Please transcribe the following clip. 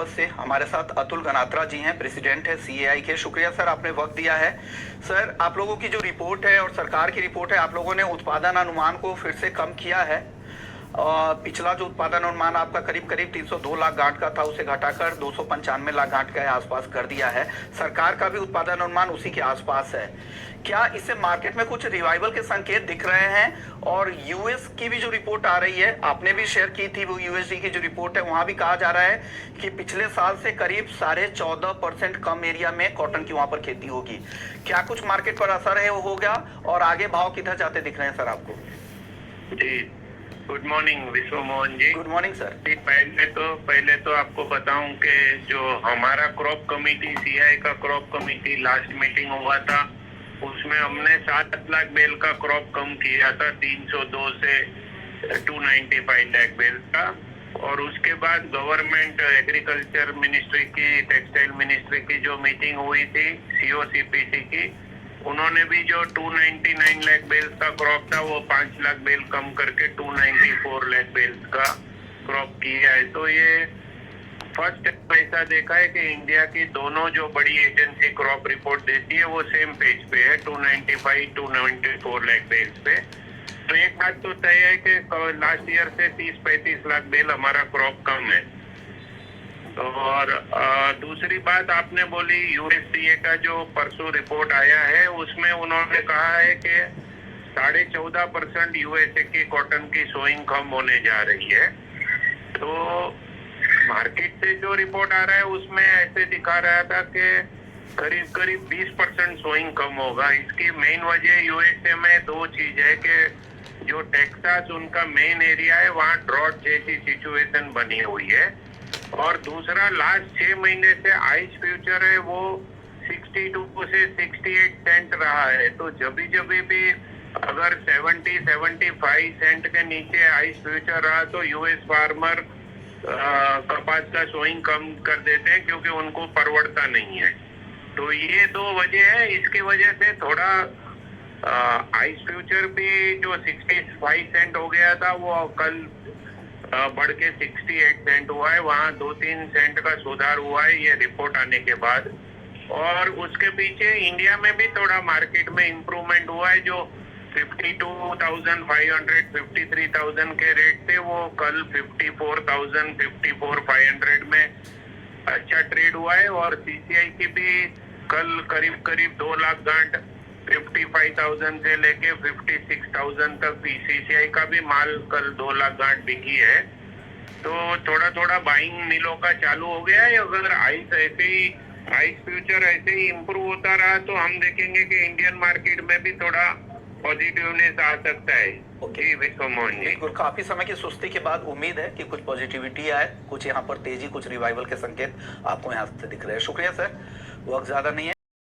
से हमारे साथ अतुल गनात्रा जी हैं, प्रेसिडेंट है सीएआई के। शुक्रिया सर, आपने वक्त दिया है। सर, आप लोगों की जो रिपोर्ट है और सरकार की रिपोर्ट है, आप लोगों ने उत्पादन अनुमान को फिर से कम किया है। पिछला जो उत्पादन अनुमान आपका करीब करीब 302 लाख गांठ का था, उसे घटाकर 295 लाख गांठ के आसपास कर दिया है। सरकार का भी उत्पादन अनुमान उसी के आसपास है। क्या इससे मार्केट में कुछ रिवाइवल के संकेत दिख रहे हैं? और यूएस की भी जो रिपोर्ट आ रही है, आपने भी शेयर की थी, वो यूएसडी की जो रिपोर्ट है, वहां भी कहा जा रहा है कि पिछले साल से करीब 14.5% कम एरिया में कॉटन की वहां पर खेती होगी। क्या कुछ मार्केट पर असर है वो हो गया, और आगे भाव किधर जाते दिख रहे हैं सर आपको? जी, good morning Vishwa Mohan ji. Good morning sir. पहले तो आपको बताऊं कि जो हमारा क्रॉप कमेटी, सीआई का क्रॉप कमेटी लास्ट मीटिंग हुआ था, उसमें हमने 7 लाख बेल का क्रॉप कम किया था, 302 से 295 लाख बेल का। और उसके बाद गवर्नमेंट एग्रीकल्चर मिनिस्ट्री की, टेक्सटाइल मिनिस्ट्री की जो मीटिंग हुई थी सीओसीपीसी की, उन्होंने भी जो 299 लाख बेल्स का क्रॉप था वो 5 लाख बेल कम करके 294 लाख बेल्स का क्रॉप किया है। तो ये फर्स्ट ऐसा देखा है कि इंडिया की दोनों जो बड़ी एजेंसी क्रॉप रिपोर्ट देती है वो सेम पेज पे है, 294 लाख बेल्स पे। तो एक बात तो तय है कि लास्ट ईयर से 30-35 लाख बेल हमारा क्रॉप कम है। और दूसरी बात आपने बोली, यूएसडीए का जो परसों रिपोर्ट आया है उसमें उन्होंने कहा है कि 14.5% यूएसए की कॉटन की सोइंग कम होने जा रही है। तो मार्केट से जो रिपोर्ट आ रहा है उसमें ऐसे दिखा रहा था कि करीब करीब 20% सोइंग कम होगा। इसकी मेन वजह यूएसए में दो चीज है कि जो टेक्सास उनका मेन एरिया है, वहाँ ड्रॉट जैसी सिचुएशन बनी हुई है। और दूसरा, लास्ट 6 महीने से आइस फ्यूचर है वो 62 से 68 सेंट रहा है। तो जब भी अगर 70-75 सेंट के नीचे आइस फ्यूचर रहा तो यूएस फार्मर कपास का सोइंग कम कर देते हैं, क्योंकि उनको परवड़ता नहीं है। तो ये दो वजह है। इसकी वजह से थोड़ा आइस फ्यूचर भी जो 65 सेंट हो गया था वो कल बढ़ के 68 सेंट हुआ है। वहाँ 2-3 सेंट का सुधार हुआ है ये रिपोर्ट आने के बाद। और उसके पीछे इंडिया में भी थोड़ा मार्केट में इम्प्रूवमेंट हुआ है। जो 52,500, 53,000 के रेट थे वो कल 54,000, 54,500 में अच्छा ट्रेड हुआ है। और सीसीआई की भी कल करीब करीब 2 लाख गांठ 55,000 से लेके 56,000 तक सीसीआई का भी माल कल 2 लाख गांठ बिकी है। तो थोड़ा थोड़ा बाइंग मिलों का चालू हो गया है। अगर आइस फ्यूचर ऐसे ही इम्प्रूव होता रहा तो हम देखेंगे कि इंडियन मार्केट में भी थोड़ा पॉजिटिवनेस आ सकता है। ओके, विश्व मोहन जी। बिल्कुल, काफी समय की सुस्ती के बाद उम्मीद है कि कुछ पॉजिटिविटी आए, कुछ यहाँ पर तेजी, कुछ रिवाइवल के संकेत आपको यहाँ से दिख रहे हैं। शुक्रिया सर, वक्त ज्यादा नहीं है।